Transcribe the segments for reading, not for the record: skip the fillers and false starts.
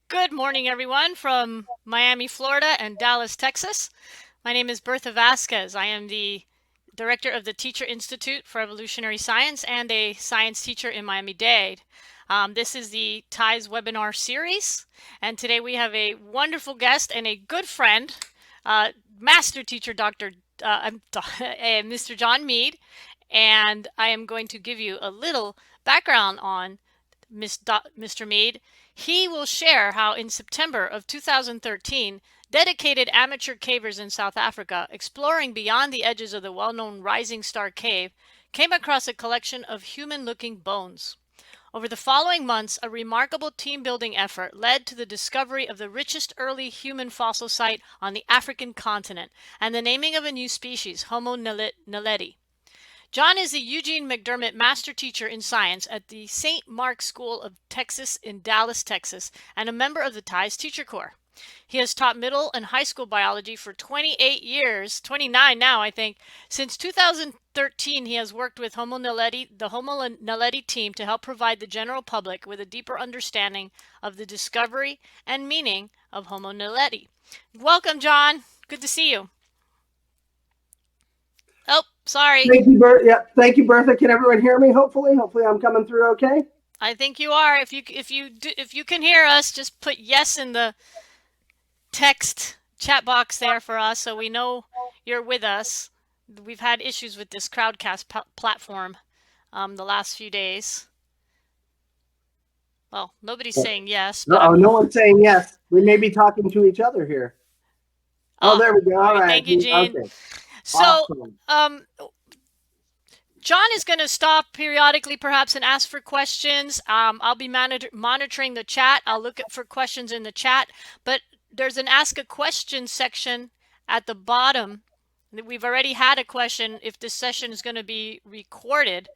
Good morning, everyone, from Miami, Florida, and Dallas, Texas. My name is Bertha Vasquez. I am the director of the Teacher Institute for Evolutionary Science and a science teacher in Miami-Dade. This is the TIES webinar series, and today we have a wonderful guest and a good friend, Master Teacher Mr. John Mead, and I am going to give you a little background on Mr. Mead. He will share how in September of 2013, dedicated amateur cavers in South Africa, exploring beyond the edges of the well-known Rising Star Cave, came across a collection of human-looking bones. Over the following months, a remarkable team-building effort led to the discovery of the richest early human fossil site on the African continent and the naming of a new species, Homo naledi. John is the Eugene McDermott Master Teacher in Science at the St. Mark's School of Texas in Dallas, Texas, and a member of the TIES Teacher Corps. He has taught middle and high school biology for 28 years, 29 now, I think. Since 2013, he has worked with the Homo naledi team to help provide the general public with a deeper understanding of the discovery and meaning of Homo naledi. Welcome, John. Good to see you. Oh, sorry. Thank you, Bert. Yeah, thank you, Bertha. Can everyone hear me? Hopefully, I'm coming through okay. I think you are. If you can hear us, just put yes in the text chat box there for us, so we know you're with us. We've had issues with this Crowdcast platform the last few days. Well, nobody's saying yes, but Oh, I'm. no one's saying yes. We may be talking to each other here. Oh, Oh, there we go. all All right. right. Thank you, Gene. Okay. So, Awesome. John is going to stop periodically, perhaps, and ask for questions. I'll be monitoring the chat. I'll look for questions in the chat, but there's an ask a question section at the bottom. We've already had a question if this session is going to be recorded.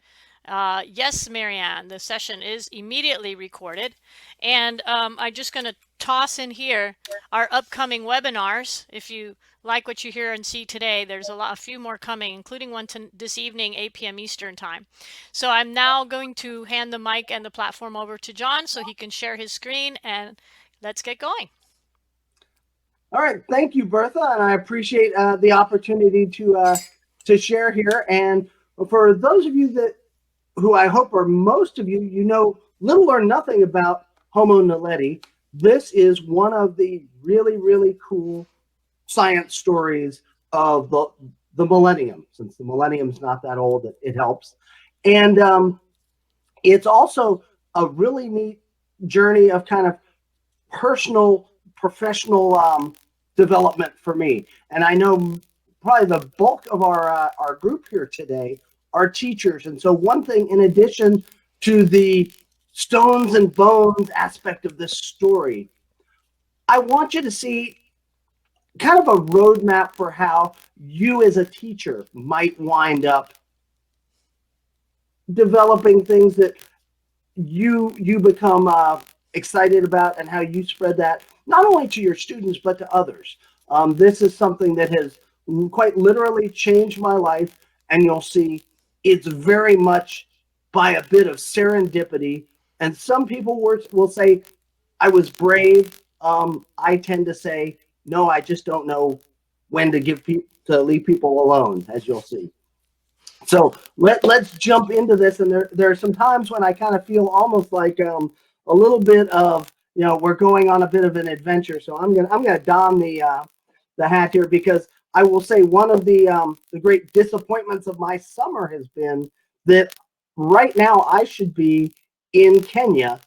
Yes, Marianne, the session is immediately recorded. And I'm just going to toss in here our upcoming webinars. If you like what you hear and see today, there's a few more coming, including one this evening, 8 p.m. Eastern time. So I'm now going to hand the mic and the platform over to John so he can share his screen, and let's get going. All right. Thank you, Bertha, and I appreciate the opportunity to share here. And for those of you who I hope are most of you, you know little or nothing about Homo naledi. This is one of the really cool science stories of the millennium. Since the millennium is not that old, it helps. And it's also a really neat journey of kind of personal, professional development for me. And I know probably the bulk of our group here today are teachers. And so one thing, in addition to the stones and bones aspect of this story, I want you to see kind of a roadmap for how you as a teacher might wind up developing things that you become excited about, and how you spread that not only to your students but to others. This is something that has quite literally changed my life, and you'll see it's very much by a bit of serendipity. And some people will say I was brave. I tend to say no. I just don't know when to leave people alone, as you'll see. So let's jump into this. And there are some times when I kind of feel almost like a little bit of, we're going on a bit of an adventure. So I'm gonna don the hat here, because I will say one of the great disappointments of my summer has been that right now I should be in Kenya,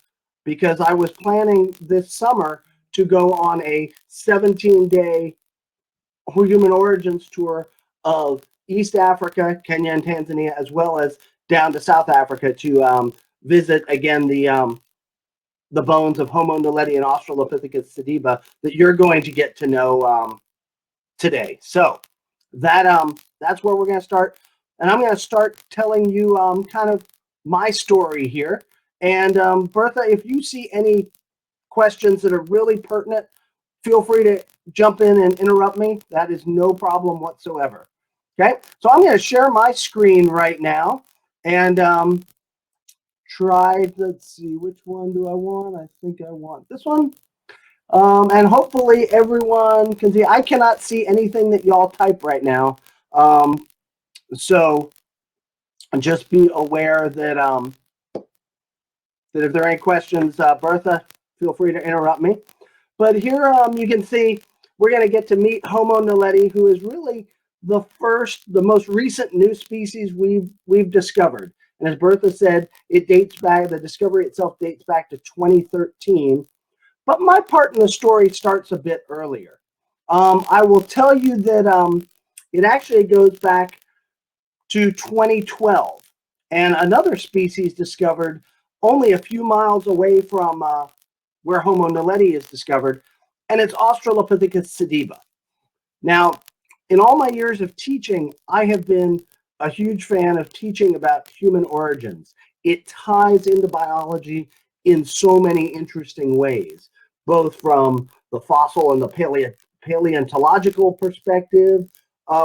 because I was planning this summer to go on a 17-day human origins tour of East Africa, Kenya, and Tanzania, as well as down to South Africa to visit again the bones of Homo naledi and Australopithecus sediba that you're going to get to know today. So that's where we're going to start, and I'm going to start telling you kind of my story here. And Bertha, if you see any questions that are really pertinent, feel free to jump in and interrupt me. That is no problem whatsoever. Okay, so I'm going to share my screen right now and let's see, which one do I want? I think I want this one. And hopefully everyone can see. I cannot see anything that y'all type right now. Um, so just be aware that if there are any questions, Bertha, feel free to interrupt me. But here you can see we're going to get to meet Homo naledi, who is really the most recent new species we've discovered. And as Bertha said, it dates back. The discovery itself dates back to 2013. But my part in the story starts a bit earlier. I will tell you that it actually goes back to 2012, and another species discovered only a few miles away from where Homo naledi is discovered, and it's Australopithecus sediba. Now, in all my years of teaching, I have been a huge fan of teaching about human origins. It ties into biology in so many interesting ways, both from the fossil and the paleontological perspective.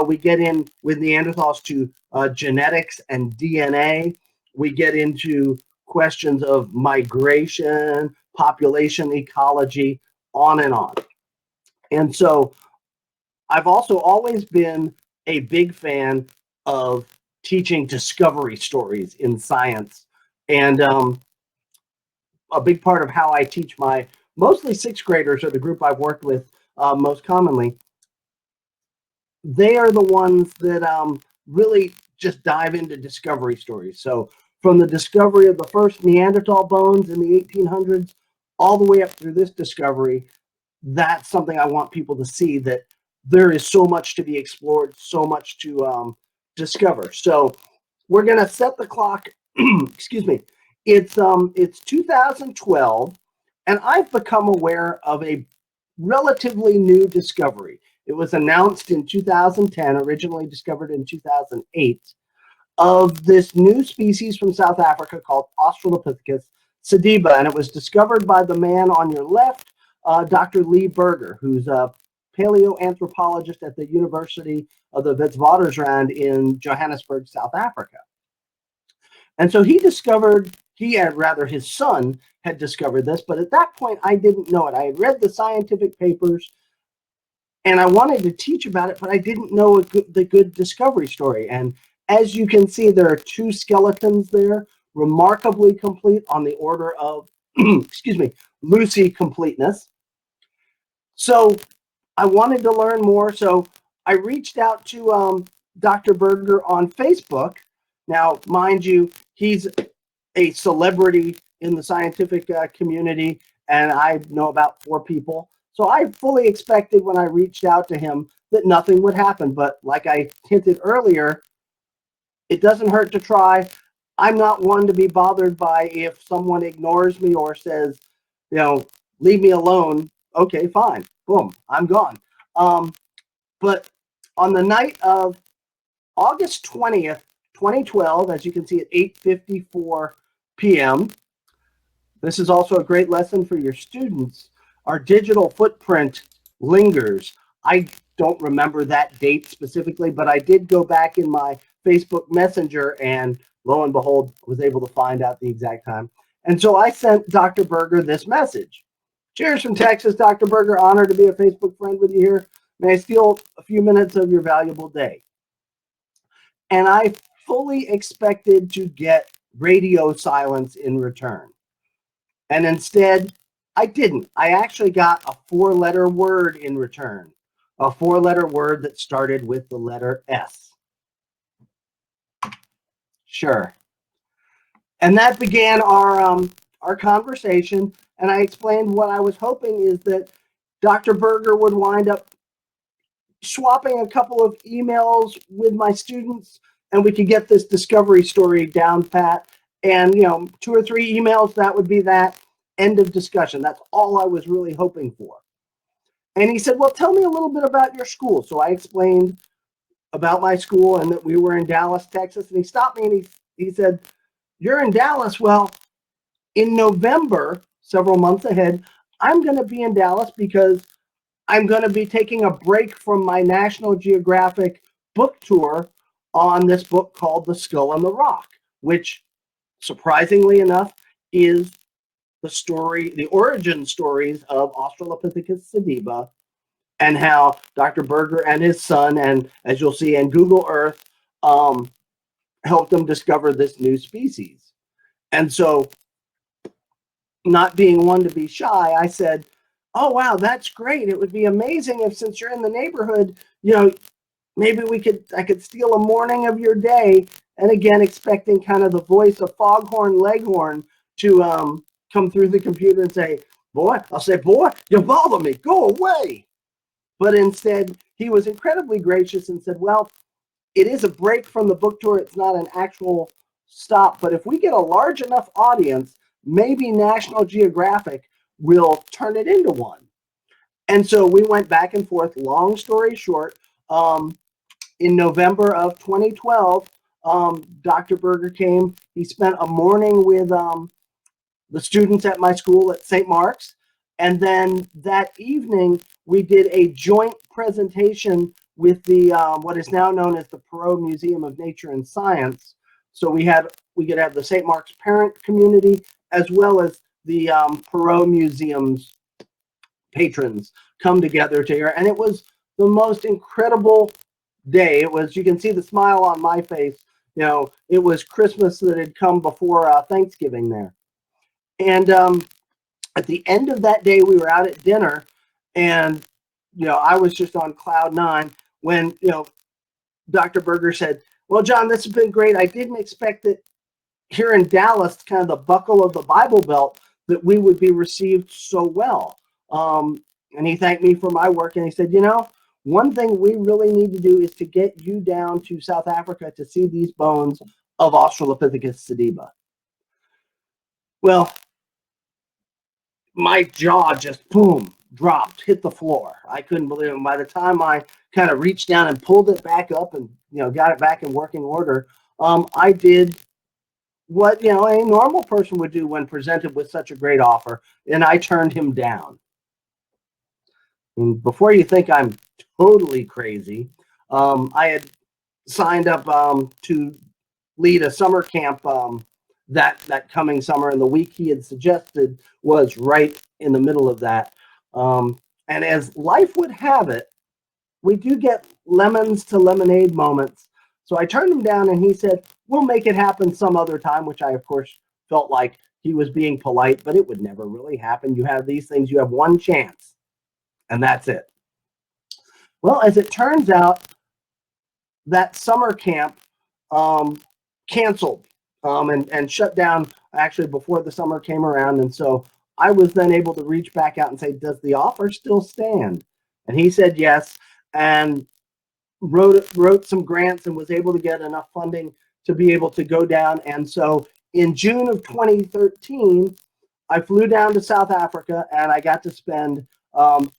We get in with Neanderthals to genetics and DNA. We get into questions of migration, population ecology, on and on. And so I've also always been a big fan of teaching discovery stories in science. And a big part of how I teach my mostly sixth graders are the group I've worked with most commonly. They are the ones that really just dive into discovery stories. So from the discovery of the first Neanderthal bones in the 1800s all the way up through this discovery, that's something I want people to see, that there is so much to be explored, so much to discover. So we're going to set the clock. Excuse me. It's 2012, and I've become aware of a relatively new discovery. It was announced in 2010, originally discovered in 2008, of this new species from South Africa called Australopithecus sediba, and it was discovered by the man on your left, Dr. Lee Berger, who's a paleoanthropologist at the University of the Witwatersrand in Johannesburg, South Africa. And so his son had discovered this, but at that point I didn't know it. I had read the scientific papers and I wanted to teach about it, but I didn't know the good discovery story. And as you can see, there are two skeletons there, remarkably complete, on the order of, excuse me, Lucy completeness. So I wanted to learn more. So I reached out to Dr. Berger on Facebook. Now, mind you, he's a celebrity in the scientific community, and I know about 4 people. So I fully expected when I reached out to him that nothing would happen. But like I hinted earlier, it doesn't hurt to try. I'm not one to be bothered by if someone ignores me or says, you know, leave me alone. Okay, fine. Boom, I'm gone. Um, but on the night of August 20th, 2012, as you can see at 8:54 p.m., this is also a great lesson for your students. Our digital footprint lingers. I don't remember that date specifically, but I did go back in my Facebook Messenger and lo and behold, was able to find out the exact time. And so I sent Dr. Berger this message. Cheers from Texas, Dr. Berger. Honored to be a Facebook friend with you here. May I steal a few minutes of your valuable day? And I fully expected to get radio silence in return. And instead, I didn't. I actually got a 4-letter word in return, a 4-letter word that started with the letter S. Sure. And that began our conversation. And I explained what I was hoping is that Dr. Berger would wind up swapping a couple of emails with my students, and we could get this discovery story down pat. And 2 or 3 emails, that would be that. End of discussion. That's all I was really hoping for. And he said, well, tell me a little bit about your school. So I explained about my school and that we were in Dallas, Texas. And he stopped me and he said, you're in Dallas? Well, in November, several months ahead, I'm going to be in Dallas because I'm going to be taking a break from my National Geographic book tour on this book called The Skull and the Rock, which, surprisingly enough, is the story, the origin stories of Australopithecus sediba, and how Dr. Berger and his son, and as you'll see in Google Earth, um, helped them discover this new species. And so, not being one to be shy, I said, "Oh wow, that's great! It would be amazing if, since you're in the neighborhood, maybe I could steal a morning of your day." And again, expecting kind of the voice of Foghorn Leghorn to come through the computer and say, "Boy," I'll say, "Boy, you bother me. Go away." But instead, he was incredibly gracious and said, "Well, it is a break from the book tour. It's not an actual stop. But if we get a large enough audience, maybe National Geographic will turn it into one." And so we went back and forth. Long story short, in November of 2012, Dr. Berger came. He spent a morning with the students at my school at St. Mark's. And then that evening, we did a joint presentation with the what is now known as the Perot Museum of Nature and Science. So we could have the St. Mark's parent community as well as the Perot Museum's patrons come together to hear. And it was the most incredible day. It was, you can see the smile on my face. It was Christmas that had come before Thanksgiving there. And at the end of that day, we were out at dinner, and I was just on cloud nine when Dr. Berger said, "Well, John, this has been great. I didn't expect that here in Dallas, kind of the buckle of the Bible Belt, that we would be received so well." And he thanked me for my work, and he said, "One thing we really need to do is to get you down to South Africa to see these bones of Australopithecus sediba." Well, my jaw just boom dropped, hit the floor. I couldn't believe it. By the time I kind of reached down and pulled it back up and got it back in working order, I did what a normal person would do when presented with such a great offer, and I turned him down. And before you think I'm totally crazy, I had signed up to lead a summer camp that coming summer, and the week he had suggested was right in the middle of that. And as life would have it, we do get lemons to lemonade moments. So I turned him down, and he said, "We'll make it happen some other time," which I, of course, felt like he was being polite, but it would never really happen. You have these things, you have one chance, and that's it. Well, as it turns out, that summer camp um, canceled and shut down actually before the summer came around. And so I was then able to reach back out and say, "Does the offer still stand?" And he said yes, and wrote some grants and was able to get enough funding to be able to go down. And so in June of 2013, I flew down to South Africa, and I got to spend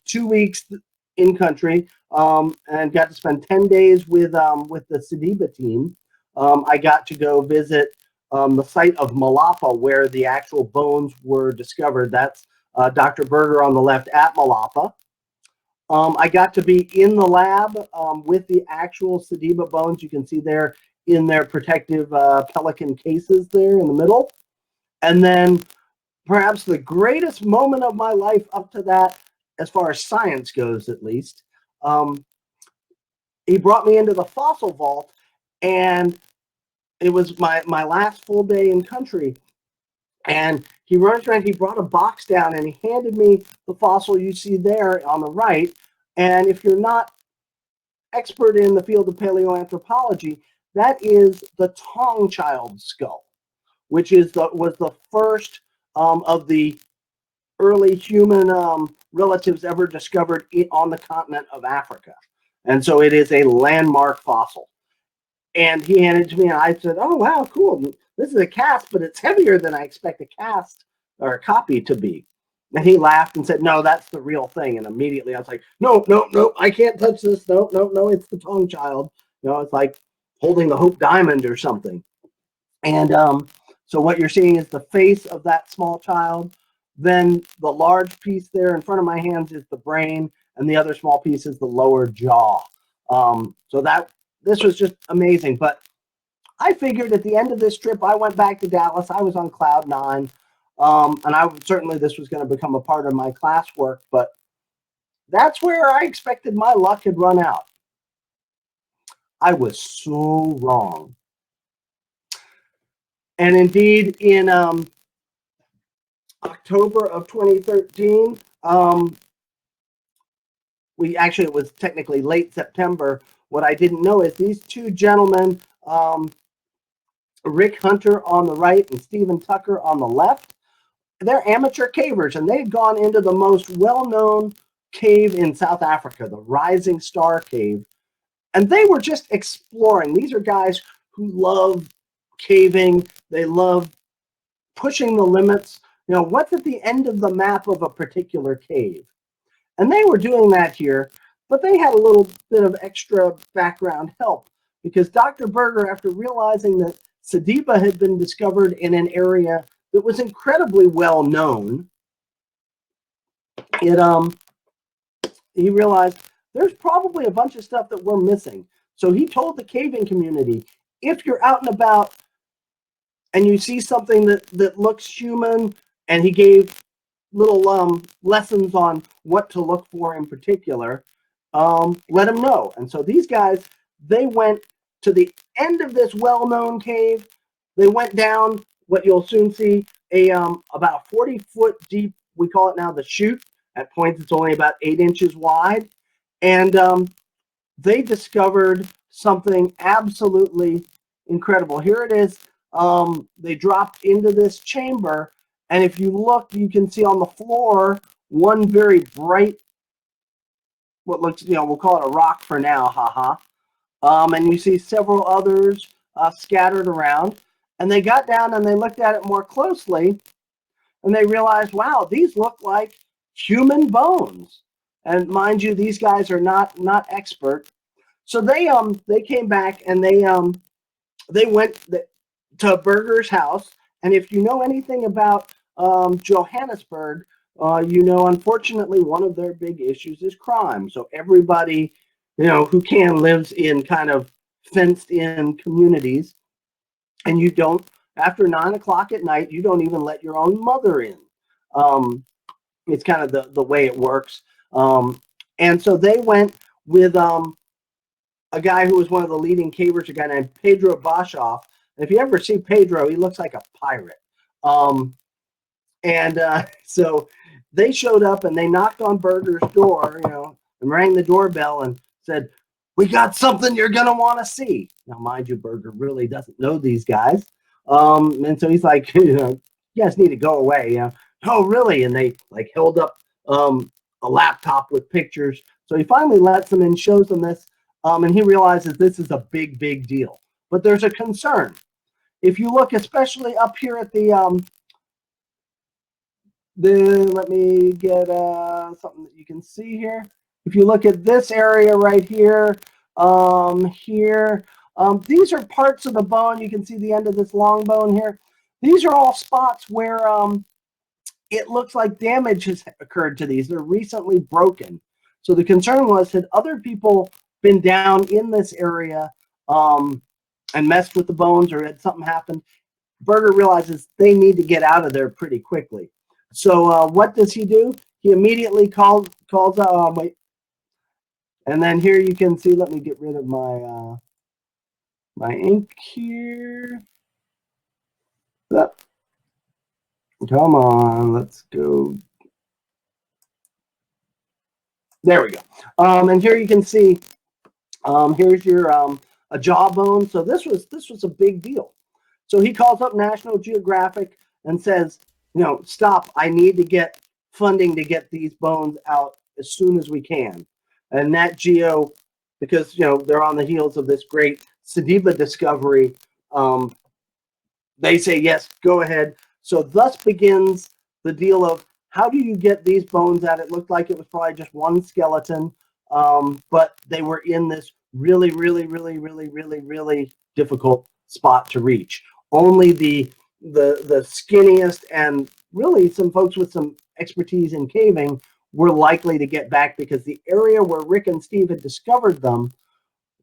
2 weeks in country, and got to spend 10 days with the Sediba team. I got to go visit the site of Malapa, where the actual bones were discovered. That's Dr. Berger on the left at Malapa. I got to be in the lab with the actual Sediba bones. You can see there in their protective pelican cases there in the middle. And then perhaps the greatest moment of my life up to that, as far as science goes at least, um, he brought me into the fossil vault, and it was my last full day in country. And he runs around, he brought a box down, and he handed me the fossil you see there on the right. And if you're not expert in the field of paleoanthropology, that is the Tong child skull, which was the first of the early human relatives ever discovered on the continent of Africa. And so it is a landmark fossil. And he handed it to me, and I said, "Oh, wow, cool. This is a cast, but it's heavier than I expect a cast or a copy to be." And he laughed and said, "No, that's the real thing." And immediately I was like, "No, no, no, I can't touch this. No, no, no, it's the Tong child." It's like holding the Hope Diamond or something. And so what you're seeing is the face of that small child. Then the large piece there in front of my hands is the brain, and the other small piece is the lower jaw. So this was just amazing. But I figured at the end of this trip, I went back to Dallas. I was on cloud nine. And certainly this was going to become a part of my classwork, but that's where I expected my luck had run out. I was so wrong. And indeed, in October of 2013, it was technically late September. What I didn't know is these two gentlemen, Rick Hunter on the right and Stephen Tucker on the left, they're amateur cavers, and they've gone into the most well-known cave in South Africa, the Rising Star Cave. And they were just exploring. These are guys who love caving. They love pushing the limits. You know, what's at the end of the map of a particular cave? And they were doing that here, but they had a little bit of extra background help because Dr. Berger, after realizing that Sediba had been discovered in an area that was incredibly well known, he realized there's probably a bunch of stuff that we're missing. So he told the caving community, if you're out and about and you see something that looks human, and he gave little lessons on what to look for in particular, let them know. And so these guys, they went to the end of this well-known cave. They went down what you'll soon see, about a 40-foot deep, we call it now the chute. At points, it's only about 8 inches wide. And they discovered something absolutely incredible. Here it is. They dropped into this chamber, and if you look, you can see on the floor one very bright, what looks, we'll call it a rock for now, haha. And you see several others scattered around. And they got down and they looked at it more closely, and they realized, wow, these look like human bones. And mind you, these guys are not expert. So they came back and they went to Berger's house. And if you know anything about Johannesburg, unfortunately, one of their big issues is crime. So everybody, who can lives in kind of fenced in communities, and you don't, after 9 o'clock at night, you don't even let your own mother in. It's kind of the way it works. And so they went with a guy who was one of the leading cavers, a guy named Pedro Bashoff. And if you ever see Pedro, he looks like a pirate. So they showed up and they knocked on Berger's door, and rang the doorbell and said, "We got something you're going to want to see." Now, mind you, Berger really doesn't know these guys. And so he's like, "You guys need to go away." "Oh, really?" And they held up a laptop with pictures. So he finally lets them in, shows them this, and he realizes this is a big, big deal. But there's a concern. If you look, especially up here at let me get something that you can see here. If you look at this area right here, these are parts of the bone. You can see the end of this long bone here. These are all spots where it looks like damage has occurred to these. They're recently broken. So the concern was, had other people been down in this area and messed with the bones, or had something happened? Berger realizes they need to get out of there pretty quickly. So what does he do? He immediately calls wait. And then here you can see, let me get rid of my my ink here. Come on, let's go. There we go. And here you can see, here's your a jawbone. So this was a big deal. So he calls up National Geographic and says, stop, I need to get funding to get these bones out as soon as we can. And Nat Geo, because they're on the heels of this great Sediba discovery, they say, yes, go ahead. So thus begins the deal of, how do you get these bones out? It looked like it was probably just one skeleton, but they were in this really, really, really, really, really, really difficult spot to reach. Only the skinniest and really some folks with some expertise in caving were likely to get back, because the area where Rick and Steve had discovered them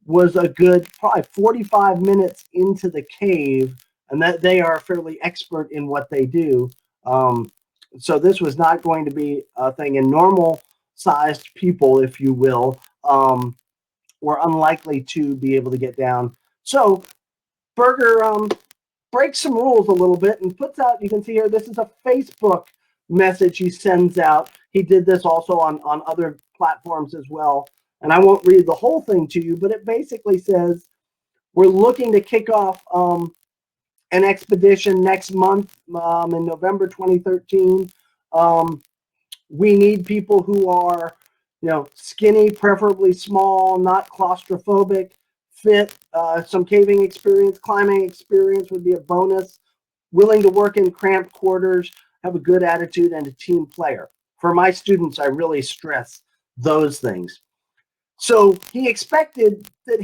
was a good probably 45 minutes into the cave, and that they are fairly expert in what they do. Um, so this was not going to be a thing. And normal sized people, if you will, were unlikely to be able to get down. So Berger breaks some rules a little bit and puts out, you can see here, this is a Facebook message he sends out. He did this also on other platforms as well. And I won't read the whole thing to you, but it basically says, we're looking to kick off an expedition next month in November 2013. Um, we need people who are, skinny, preferably small, not claustrophobic, fit, some caving experience, climbing experience would be a bonus, willing to work in cramped quarters, have a good attitude, and a team player. For my students, I really stress those things. So he expected that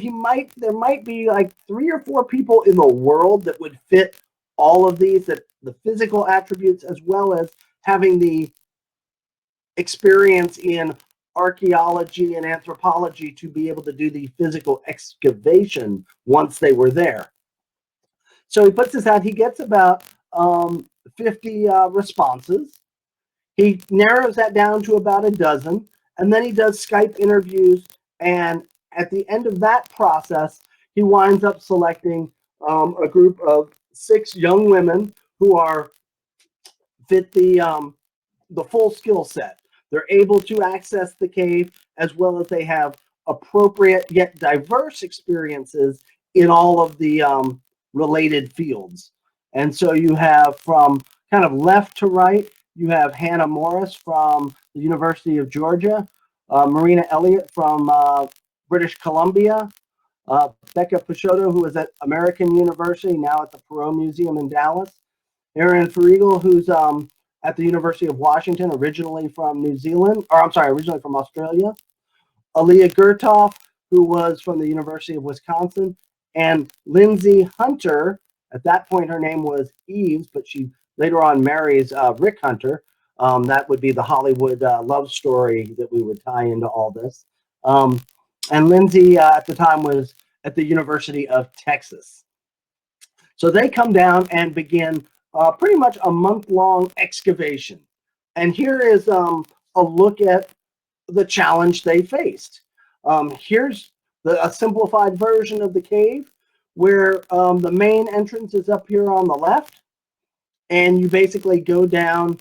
there might be like 3 or 4 people in the world that would fit all of these, that the physical attributes, as well as having the experience in archaeology and anthropology to be able to do the physical excavation once they were there. So he puts this out. He gets about 50 responses. He narrows that down to about a dozen, and then he does Skype interviews. And at the end of that process, he winds up selecting a group of 6 young women who are fit the full skill set. They're able to access the cave, as well as they have appropriate yet diverse experiences in all of the related fields. And so you have, from kind of left to right, you have Hannah Morris from the University of Georgia, Marina Elliott from British Columbia, Becca Peixoto, who is at American University, now at the Perot Museum in Dallas, Aaron Ferrigel, who's at the University of Washington, originally from New Zealand, or I'm sorry, originally from Australia. Aaliyah Gertoff, who was from the University of Wisconsin, and Lindsay Hunter. At that point, her name was Eves, but she later on marries Rick Hunter. That would be the Hollywood love story that we would tie into all this. And Lindsay at the time was at the University of Texas. So they come down and begin pretty much a month-long excavation. And here is a look at the challenge they faced. Here's a simplified version of the cave, where the main entrance is up here on the left, and you basically go down.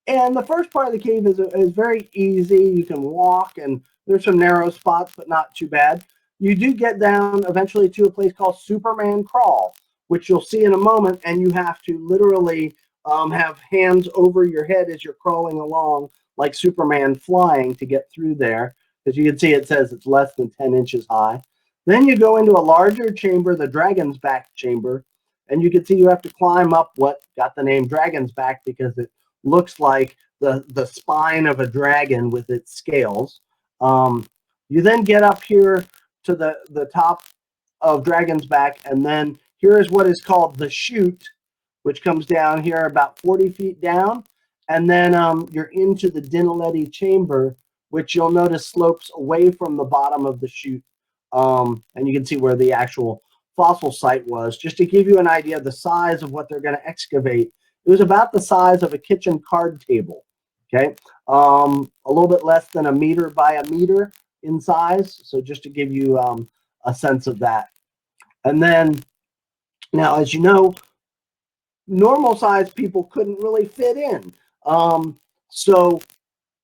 And the first part of the cave is very easy. You can walk, and there's some narrow spots, but not too bad. You do get down eventually to a place called Superman Crawl, which you'll see in a moment, and you have to literally have hands over your head as you're crawling along, like Superman flying, to get through there. As you can see, it says it's less than 10 inches high. Then you go into a larger chamber, the Dragon's Back chamber, and you can see you have to climb up what got the name Dragon's Back, because it looks like the spine of a dragon with its scales. You then get up here to the top of Dragon's Back, and then here is what is called the chute, which comes down here about 40 feet down, and then you're into the naledi chamber, which you'll notice slopes away from the bottom of the chute, and you can see where the actual fossil site was. Just to give you an idea of the size of what they're going to excavate, it was about the size of a kitchen card table. Okay, a little bit less than a meter by a meter in size. So just to give you a sense of that. And then now, as you know, normal sized people couldn't really fit in. So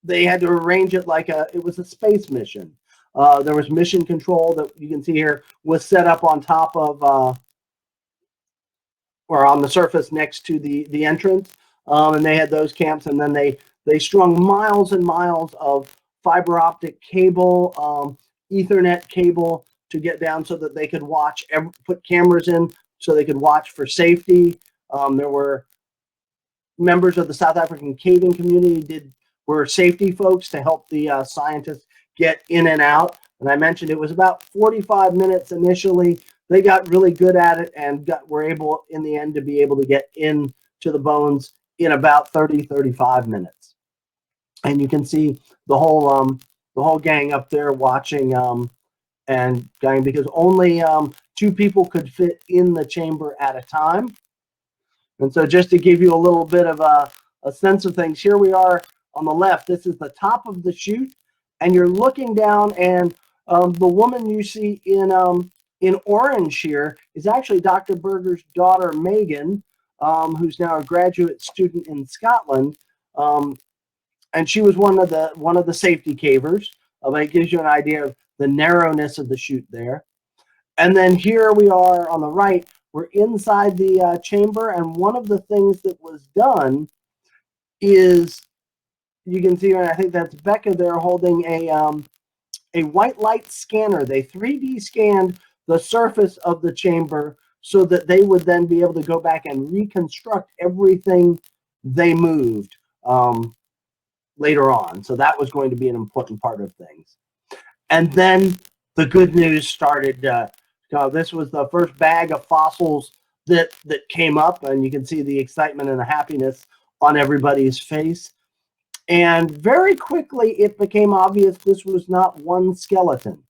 they had to arrange it like it was a space mission. There was mission control that you can see here was set up on top of or on the surface next to the entrance, and they had those camps, and then they strung miles and miles of fiber optic cable, Ethernet cable to get down so that they could watch, put cameras in so they could watch for safety. There were members of the South African caving community were safety folks to help the scientists get in and out. And I mentioned it was about 45 minutes initially. They got really good at it and were able in the end to be able to get into the bones in about 35 minutes. And you can see the whole gang up there watching and going, because only 2 people could fit in the chamber at a time. And so just to give you a little bit of a sense of things. Here we are on the left. This is the top of the chute, and you're looking down, and the woman you see in orange here is actually Dr. Berger's daughter, Megan, who's now a graduate student in Scotland. And she was one of the safety cavers. It gives you an idea of the narrowness of the chute there. And then here we are on the right. We're inside the chamber, and one of the things that was done is, you can see, I think that's Becca there holding a white light scanner. They 3D scanned the surface of the chamber so that they would then be able to go back and reconstruct everything they moved later on. So that was going to be an important part of things. And then the good news started. This was the first bag of fossils that came up, and you can see the excitement and the happiness on everybody's face. And very quickly, it became obvious this was not one skeleton,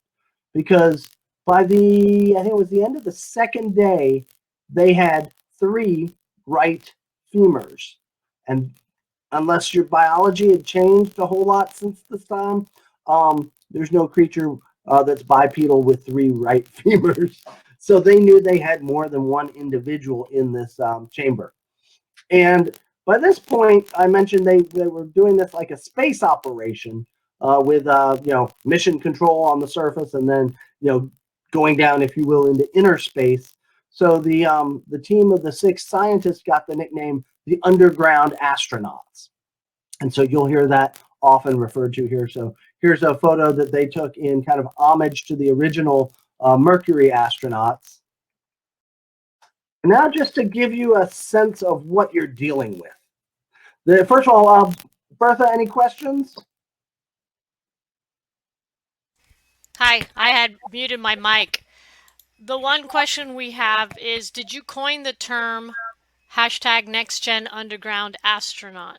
because by I think it was the end of the second day, they had 3 right femurs. And unless your biology had changed a whole lot since this time, there's no creature that's bipedal with 3 right femurs. So they knew they had more than one individual in this chamber. And by this point, I mentioned they were doing this like a space operation with mission control on the surface, and then going down, if you will, into inner space. So the team of the 6 scientists got the nickname the underground astronauts. And so you'll hear that often referred to here. So here's a photo that they took in kind of homage to the original Mercury astronauts. Now, just to give you a sense of what you're dealing with. First of all, Bertha, any questions? Hi, I had muted my mic. The one question we have is, did you coin the term hashtag NextGen Underground Astronaut?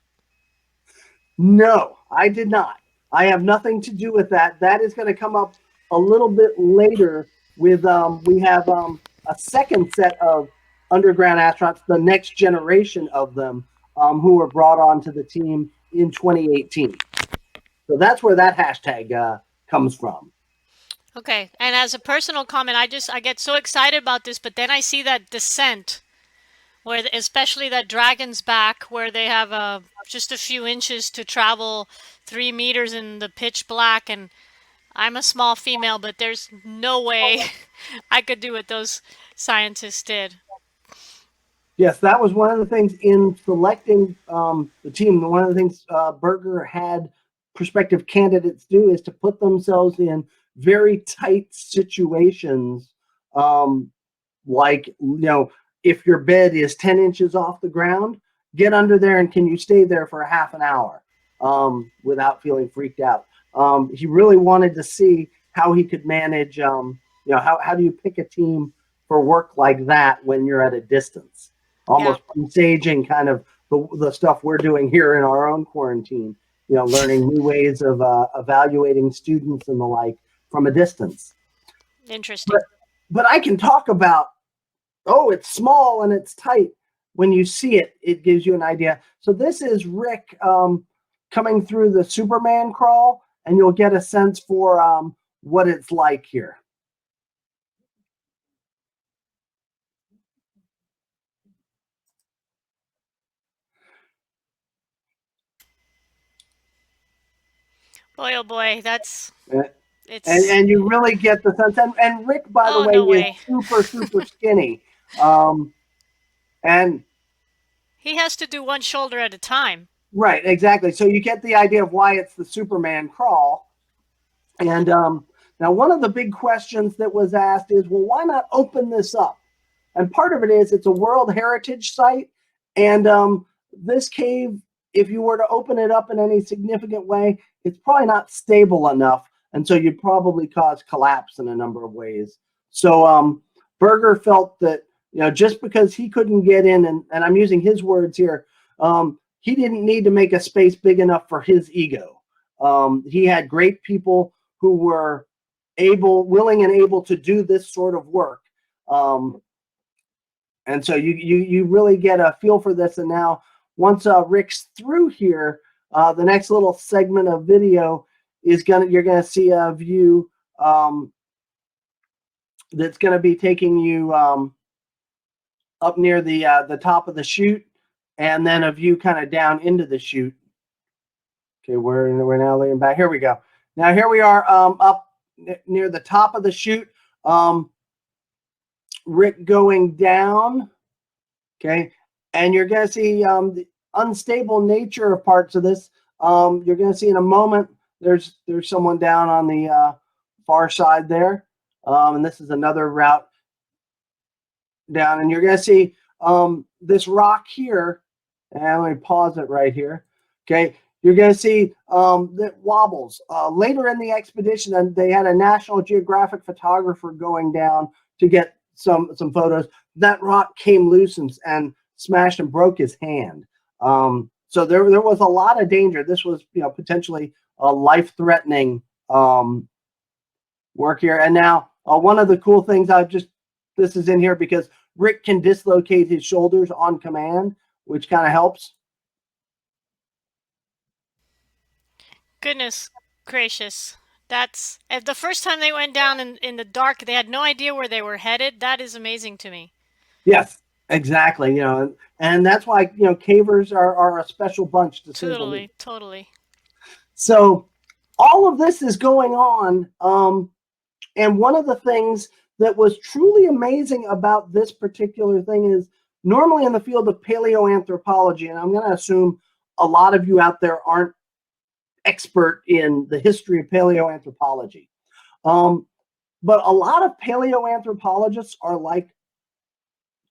No, I did not. I have nothing to do with that. That is going to come up a little bit later with, we have a second set of underground astronauts, the next generation of them, who were brought onto the team in 2018. So that's where that hashtag comes from. Okay, and as a personal comment, I get so excited about this, but then I see that descent, where especially that dragon's back, where they have just a few inches to travel 3 meters in the pitch black, and I'm a small female, but there's no way I could do what those scientists did. Yes, that was one of the things in selecting the team. One of the things Berger had prospective candidates do is to put themselves in very tight situations, like, if your bed is 10 inches off the ground, get under there, and can you stay there for a half an hour without feeling freaked out? He really wanted to see how he could manage, how do you pick a team for work like that when you're at a distance? Yeah, Almost presaging kind of the stuff we're doing here in our own quarantine, learning new ways of evaluating students and the like from a distance. interesting. But I can talk about, it's small and it's tight. When you see it, it gives you an idea. So this is Rick coming through the Superman crawl, and you'll get a sense for what it's like here. Boy, oh boy, Uh, and it's, and you really get the sense. And Rick, by the oh, way, no is way. super skinny. And He has to do one shoulder at a time. right, exactly. So you get the idea of why it's the Superman crawl. And now one of the big questions that was asked is, well, why not open this up? And part of it is it's a World Heritage Site. And this cave, if you were to open it up in any significant way, it's probably not stable enough. And so you'd probably cause collapse in a number of ways. So Berger felt that, just because he couldn't get in, and I'm using his words here, he didn't need to make a space big enough for his ego. He had great people who were willing and able to do this sort of work. And so you really get a feel for this. And now once Rick's through here, the next little segment of video is you're gonna see a view that's gonna be taking you up near the top of the chute, and then a view kind of down into the chute. Okay, we're now laying back. Here we go. Now here we are up near the top of the chute. Rick going down. Okay, and you're going to see the unstable nature of parts of this. You're going to see in a moment. There's someone down on the far side there, and this is another route down, and you're going to see this rock here. And let me pause it right here. Okay, you're going to see that wobbles. Later in the expedition, and they had a National Geographic photographer going down to get some photos. That rock came loose and smashed and broke his hand. So there was a lot of danger. This was potentially a life-threatening work here. And now one of the cool things this is in here because Rick can dislocate his shoulders on command, which kind of helps. Goodness gracious. That's the first time they went down in the dark, they had no idea where they were headed. That is amazing to me. Yes, exactly. And that's why cavers are a special bunch, to say the least. Totally, totally. So all of this is going on, and one of the things that was truly amazing about this particular thing is normally in the field of paleoanthropology, and I'm going to assume a lot of you out there aren't expert in the history of paleoanthropology, but a lot of paleoanthropologists are like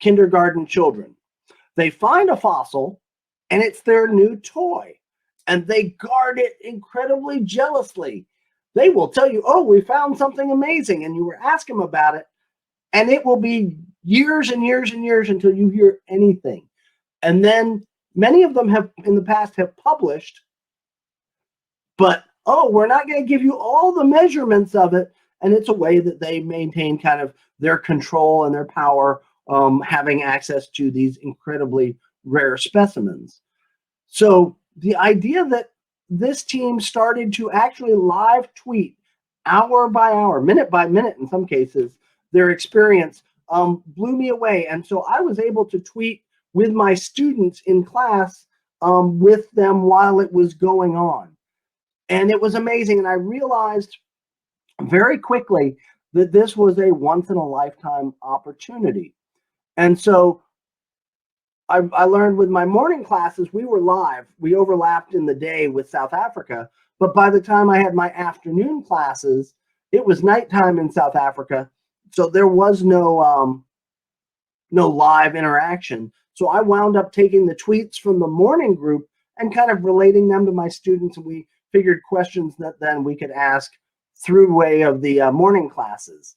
kindergarten children. They find a fossil and it's their new toy, and they guard it incredibly jealously. They will tell you, oh, we found something amazing, and you were asking them about it, and it will be years and years and years until you hear anything. And then many of them have in the past have published, but we're not going to give you all the measurements of it. And it's a way that they maintain kind of their control and their power, having access to these incredibly rare specimens. So the idea that this team started to actually live tweet hour by hour, minute by minute in some cases, their experience blew me away. And so I was able to tweet with my students in class with them while it was going on. And it was amazing. And I realized very quickly that this was a once-in-a-lifetime opportunity. And so I learned with my morning classes, we were live. We overlapped in the day with South Africa. But by the time I had my afternoon classes, it was nighttime in South Africa. So there was no live interaction. So I wound up taking the tweets from the morning group and kind of relating them to my students. And we figured questions that then we could ask through way of the morning classes.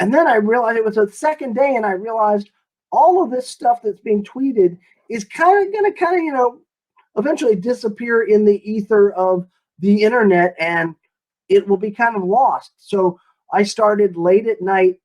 And then I realized it was a second day, and I realized all of this stuff that's being tweeted is going to eventually disappear in the ether of the internet, and it will be kind of lost. So I started late at night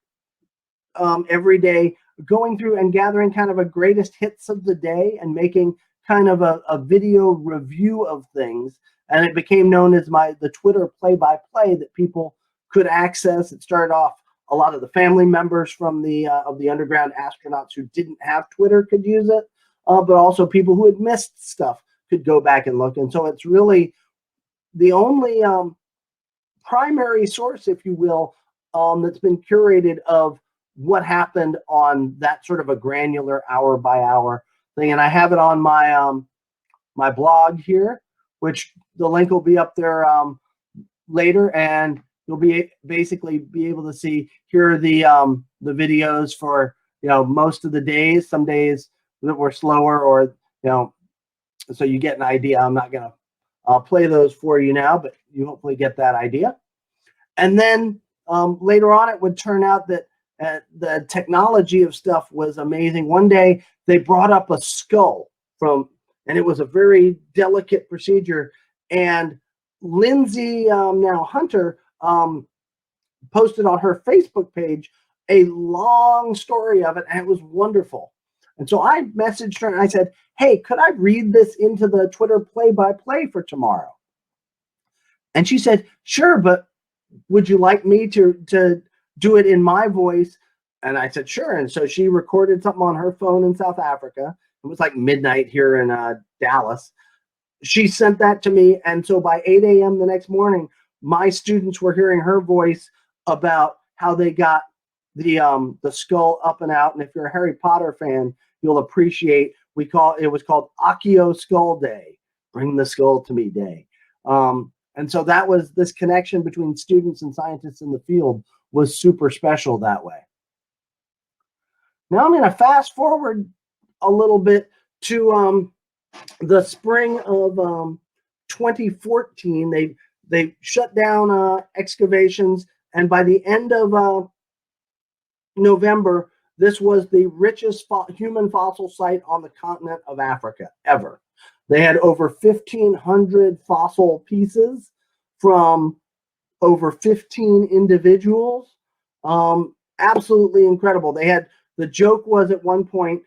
every day going through and gathering kind of a greatest hits of the day and making kind of a video review of things. And it became known as the Twitter play-by-play that people could access. It started off a lot of the family members from the underground astronauts who didn't have Twitter could use it, but also people who had missed stuff could go back and look. And so it's really the only primary source, if you will, that's been curated of what happened on that sort of a granular hour-by-hour thing. And I have it on my blog here, which the link will be up there later, and you'll be basically be able to see here are the videos for most of the days. Some days that were slower, or so you get an idea. I'm not gonna play those for you now, but you hopefully get that idea. And then later on, it would turn out that the technology of stuff was amazing. One day they brought up a skull and it was a very delicate procedure. And Lindsay now Hunter posted on her Facebook page a long story of it, and it was wonderful. And so I messaged her and I said, hey, could I read this into the Twitter play-by-play for tomorrow? And she said, sure, but would you like me to do it in my voice? And I said, sure. And so she recorded something on her phone in South Africa. It was like midnight here in Dallas. She sent that to me. And so by 8 a.m. the next morning, my students were hearing her voice about how they got the skull up and out. And if you're a Harry Potter fan, you'll appreciate it was called Accio Skull Day, Bring the Skull to Me Day. And so that was this connection between students and scientists in the field was super special that way. Now I'm going to fast forward a little bit to the spring of 2014. They shut down excavations, and by the end of November, this was the richest human fossil site on the continent of Africa ever. They had over 1,500 fossil pieces from over 15 individuals. Absolutely incredible. The joke was at one point,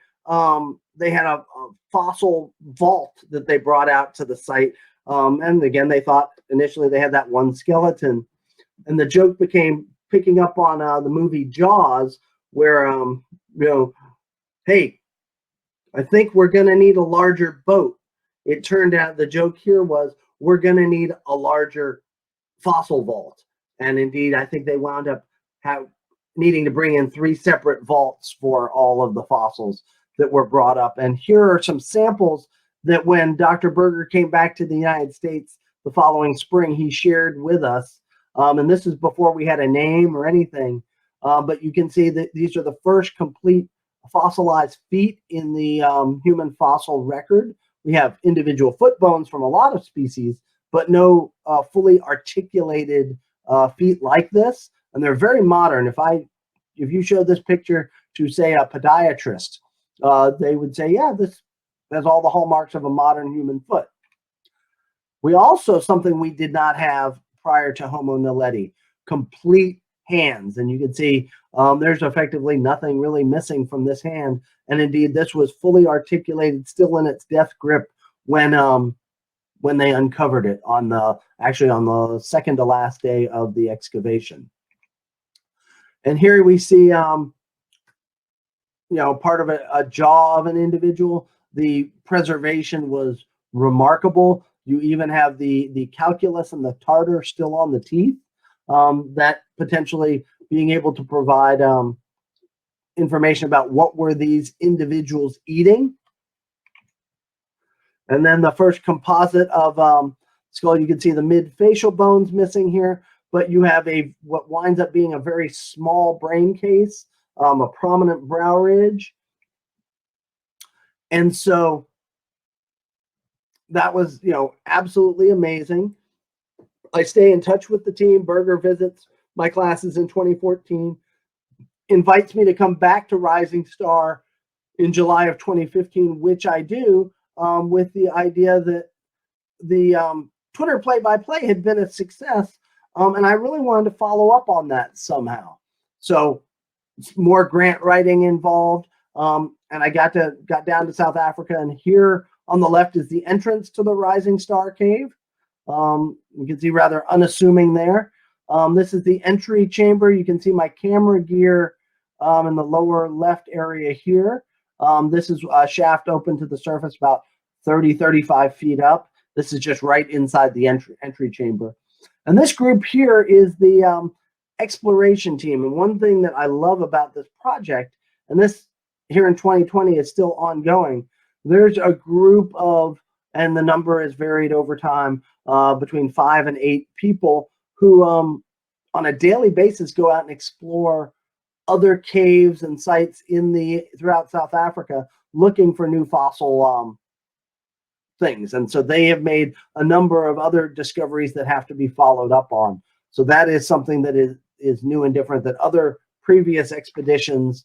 they had a fossil vault that they brought out to the site. And again, they thought initially they had that one skeleton. And the joke became picking up on the movie Jaws, where, hey, I think we're going to need a larger boat. It turned out the joke here was we're going to need a larger fossil vault. And indeed, I think they wound up needing to bring in 3 separate vaults for all of the fossils that were brought up. And here are some samples that when Dr. Berger came back to the United States the following spring, he shared with us. And this is before we had a name or anything. But you can see that these are the first complete fossilized feet in the human fossil record. We have individual foot bones from a lot of species, but no fully articulated feet like this. And they're very modern. If you show this picture to, say, a podiatrist, they would say, yeah, this has all the hallmarks of a modern human foot. We also, something we did not have prior to Homo naledi, complete hands. And you can see there's effectively nothing really missing from this hand. And indeed, this was fully articulated, still in its death grip when they uncovered it on the second to last day of the excavation. And here we see, part of a jaw of an individual. The preservation was remarkable. You even have the calculus and the tartar still on the teeth. That potentially being able to provide information about what were these individuals eating. And then the first composite of skull, you can see the mid-facial bones missing here, but you have what winds up being a very small brain case, a prominent brow ridge. And so that was, absolutely amazing. I stay in touch with the team. Berger visits my classes in 2014, invites me to come back to Rising Star in July of 2015, which I do, with the idea that the Twitter play-by-play had been a success, and I really wanted to follow up on that somehow. So more grant writing involved, and I got down to South Africa, and here on the left is the entrance to the Rising Star Cave. You can see rather unassuming there. This is the entry chamber. You can see my camera gear in the lower left area here. This is a shaft open to the surface about 35 feet up. This is just right inside the entry chamber. And this group here is the exploration team. And one thing that I love about this project, and this here in 2020 is still ongoing, there's a group of, and the number has varied over time, between 5 and 8 people who on a daily basis go out and explore other caves and sites throughout South Africa looking for new fossil things. And so they have made a number of other discoveries that have to be followed up on. So that is something that is new and different that other previous expeditions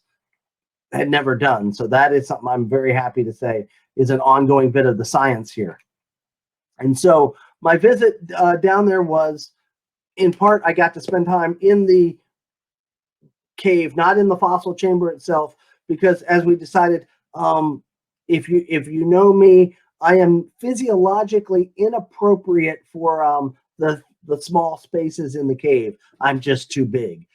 had never done. So that is something I'm very happy to say is an ongoing bit of the science here. And so my visit down there was, in part, I got to spend time in the cave, not in the fossil chamber itself, because as we decided, Um, if you know me, I am physiologically inappropriate for the small spaces in the cave. I'm just too big.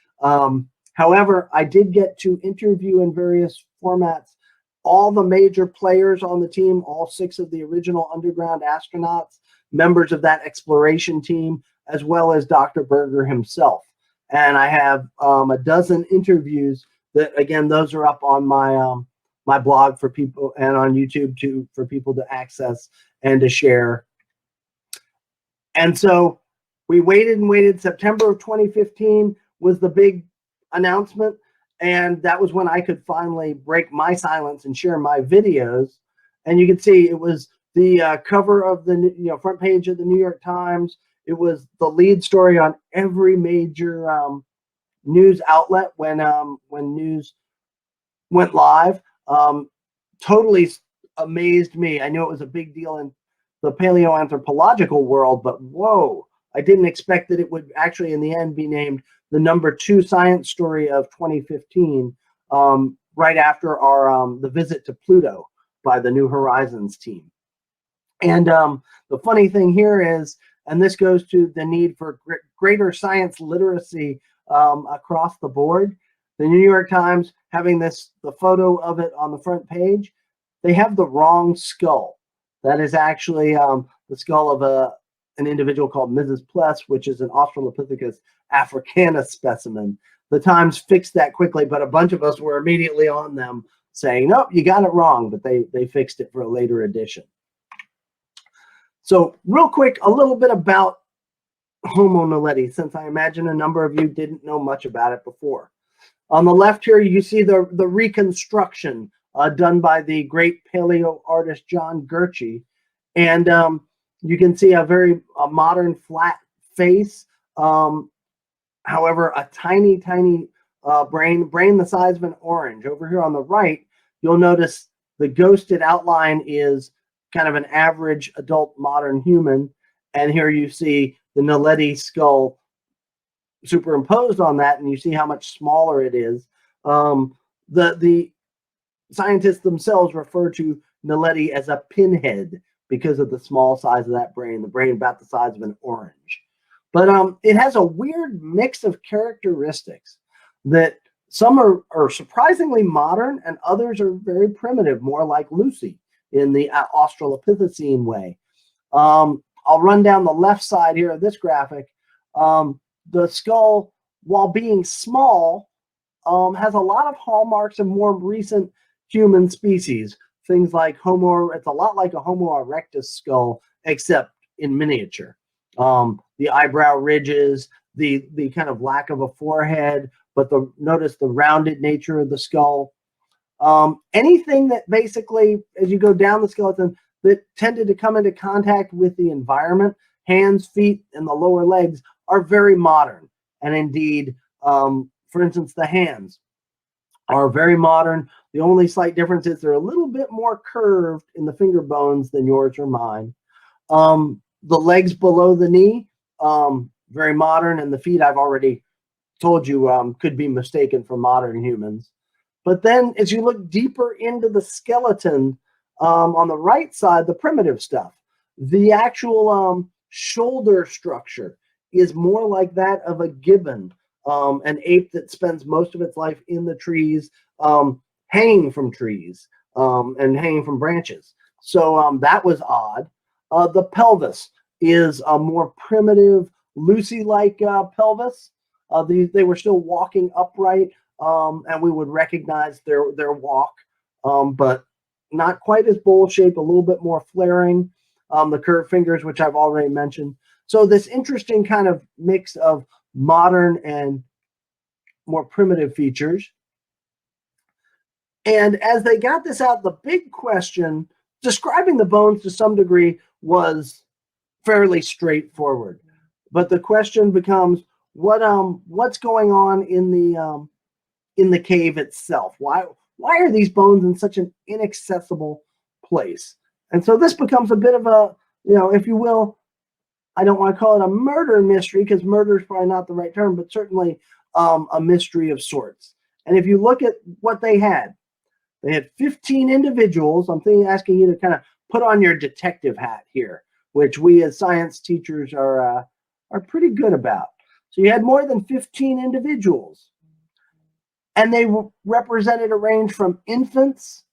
However, I did get to interview in various formats all the major players on the team, all six of the original underground astronauts, members of that exploration team, as well as Dr. Berger himself. And I have a dozen interviews that, again, those are up on my blog for people and on YouTube to for people to access and to share. And so we waited and waited. September of 2015 was the big announcement. And that was when I could finally break my silence and share my videos. And you can see it was the cover of the front page of the New York Times. It was the lead story on every major news outlet when news went live. Totally amazed me. I knew it was a big deal in the paleoanthropological world, but whoa, I didn't expect that it would actually in the end be named the #2 science story of 2015, right after our the visit to Pluto by the New Horizons team. And the funny thing here is, and this goes to the need for greater science literacy across the board. The New York Times having the photo of it on the front page, they have the wrong skull. That is actually the skull of an individual called Mrs. Pless, which is an Australopithecus africanus specimen. The Times fixed that quickly, but a bunch of us were immediately on them saying, nope, you got it wrong, but they fixed it for a later edition. So real quick, a little bit about Homo naledi, since I imagine a number of you didn't know much about it before. On the left here, you see the reconstruction done by the great paleo artist John Gurche. And you can see a modern flat face. However, a tiny, tiny brain the size of an orange. Over here on the right, you'll notice the ghosted outline is kind of an average adult modern human. And here you see the naledi skull superimposed on that, and you see how much smaller it is. The scientists themselves refer to naledi as a pinhead because of the small size of that brain, the brain about the size of an orange. But it has a weird mix of characteristics that some are surprisingly modern and others are very primitive, more like Lucy in the Australopithecine way. I'll run down the left side here of this graphic. The skull, while being small, has a lot of hallmarks of more recent human species. Things like it's a lot like a Homo erectus skull, except in miniature. The eyebrow ridges, the kind of lack of a forehead, but notice the rounded nature of the skull. Anything that basically, as you go down the skeleton, that tended to come into contact with the environment, hands, feet, and the lower legs, are very modern. And indeed, for instance, the hands are very modern. The only slight difference is they're a little bit more curved in the finger bones than yours or mine. The legs below the knee, very modern, and the feet I've already told you could be mistaken for modern humans. But then as you look deeper into the skeleton, on the right side, the primitive stuff, the actual shoulder structure is more like that of a gibbon, an ape that spends most of its life in the trees, hanging from trees and hanging from branches. So that was odd. The pelvis is a more primitive, Lucy-like pelvis. They were still walking upright, and we would recognize their walk, but not quite as bowl-shaped, a little bit more flaring. The curved fingers, which I've already mentioned. So this interesting kind of mix of modern and more primitive features. And as they got this out, the big question, describing the bones to some degree was fairly straightforward. But the question becomes, what's going on in the cave itself? Why are these bones in such an inaccessible place? And so this becomes a bit of a, if you will, I don't want to call it a murder mystery because murder is probably not the right term, but certainly a mystery of sorts. And if you look at what they had, They had 15 individuals. I'm asking you to kind of put on your detective hat here, which we as science teachers are pretty good about. So you had more than 15 individuals, and they represented a range from infants.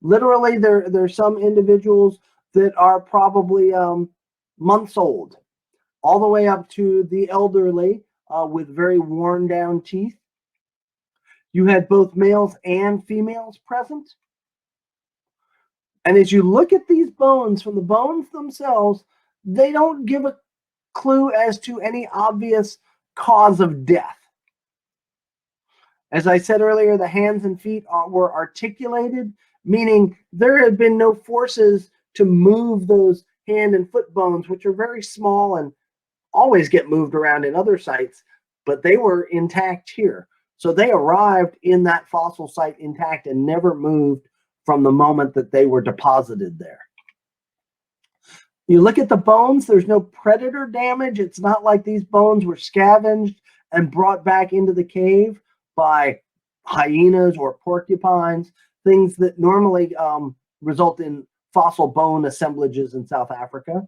Literally, there's some individuals that are probably months old, all the way up to the elderly with very worn down teeth. You had both males and females present. And as you look at these bones, from the bones themselves, they don't give a clue as to any obvious cause of death. As I said earlier, the hands and feet were articulated, meaning there had been no forces to move those hand and foot bones, which are very small and always get moved around in other sites, but they were intact here. So they arrived in that fossil site intact and never moved from the moment that they were deposited there. You look at the bones, there's no predator damage. It's not like these bones were scavenged and brought back into the cave by hyenas or porcupines, things that normally result in fossil bone assemblages in South Africa.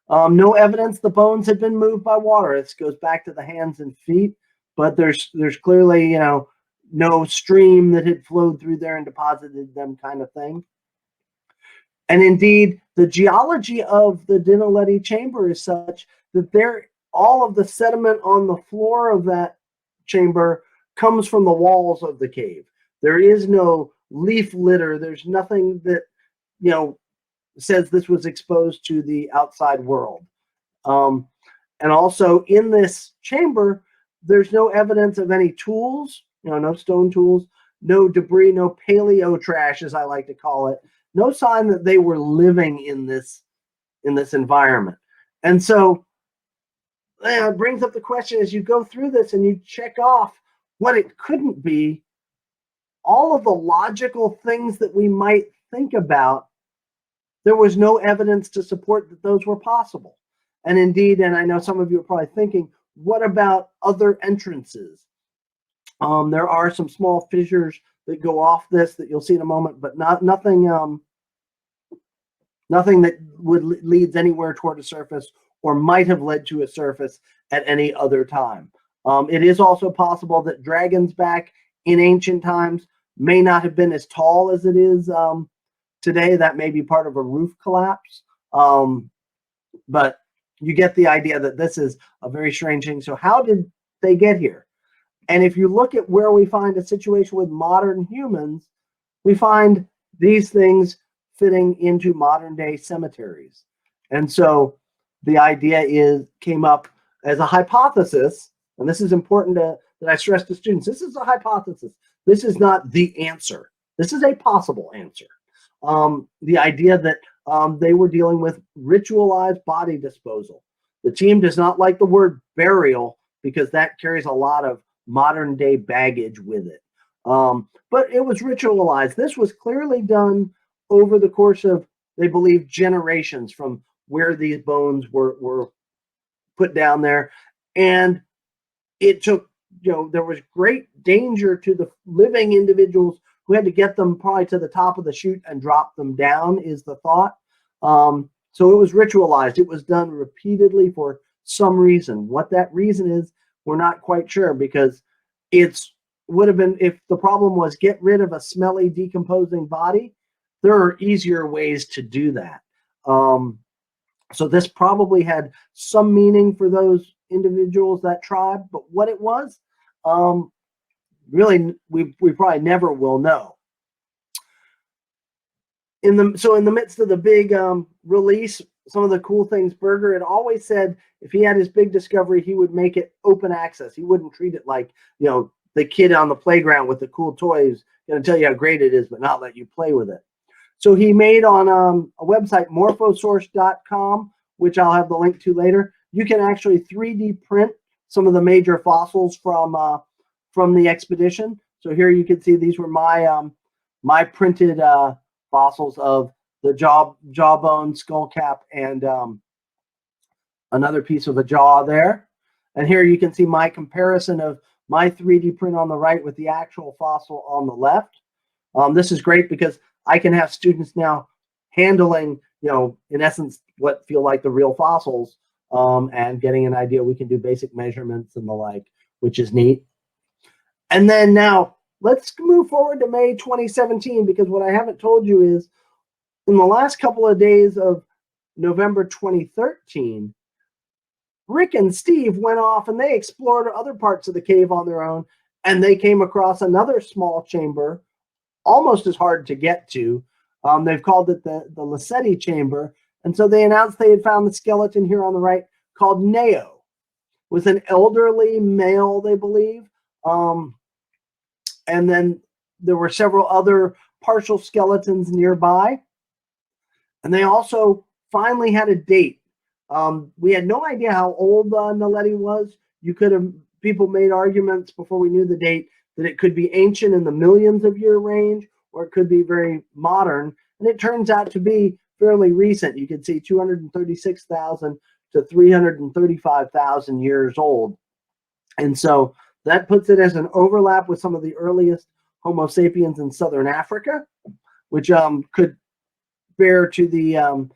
No evidence the bones had been moved by water. This goes back to the hands and feet, but there's clearly, no stream that had flowed through there and deposited them, kind of thing. And indeed, the geology of the naledi chamber is such that all of the sediment on the floor of that chamber comes from the walls of the cave. There is no leaf litter. There's nothing that, says this was exposed to the outside world. And also in this chamber, there's no evidence of any tools, no stone tools, no debris, no paleo trash, as I like to call it. No sign that they were living in this environment. And so it brings up the question, as you go through this and you check off what it couldn't be, all of the logical things that we might think about, there was no evidence to support that those were possible. And indeed, and I know some of you are probably thinking, what about other entrances? There are some small fissures that go off this that you'll see in a moment, but nothing that leads anywhere toward a surface or might have led to a surface at any other time. It is also possible that Dragon's Back in ancient times may not have been as tall as it is today. That may be part of a roof collapse. But you get the idea that this is a very strange thing. So how did they get here? And if you look at where we find a situation with modern humans, we find these things fitting into modern day cemeteries. And so the idea came up as a hypothesis, and this is important that I stress to students. This is a hypothesis. This is not the answer. This is a possible answer. The idea that they were dealing with ritualized body disposal. The team does not like the word burial because that carries a lot of modern day baggage with it. But it was ritualized. This was clearly done over the course of, they believe, generations from where these bones were put down there. And it took, there was great danger to the living individuals who had to get them probably to the top of the chute and drop them down, is the thought. So it was ritualized. It was done repeatedly for some reason. What that reason is, we're not quite sure, because would have been, if the problem was get rid of a smelly, decomposing body, there are easier ways to do that. So this probably had some meaning for those individuals, that tribe, but what it was, really, we probably never will know. In the midst of the big release, some of the cool things, Berger had always said if he had his big discovery, he would make it open access. He wouldn't treat it like, the kid on the playground with the cool toys going to tell you how great it is, but not let you play with it. So he made on a website, morphosource.com, which I'll have the link to later. You can actually 3D print some of the major fossils from the expedition. So here you can see these were my printed fossils of the jawbone, skull cap, and another piece of a jaw there. And here you can see my comparison of my 3D print on the right with the actual fossil on the left. This is great because I can have students now handling, in essence, what feel like the real fossils, and getting an idea. We can do basic measurements and the like, which is neat. And then now let's move forward to May 2017, because what I haven't told you is in the last couple of days of November 2013, Rick and Steve went off and they explored other parts of the cave on their own, and they came across another small chamber, almost as hard to get to. They've called it the Lassetti chamber. And so they announced they had found the skeleton here on the right called Neo. It was an elderly male, they believe. And then there were several other partial skeletons nearby. And they also finally had a date. We had no idea how old naledi was. People made arguments before we knew the date that it could be ancient in the millions of year range, or it could be very modern. And it turns out to be fairly recent. You can see 236,000 to 335,000 years old. And so that puts it as an overlap with some of the earliest Homo sapiens in southern Africa, which could bear to the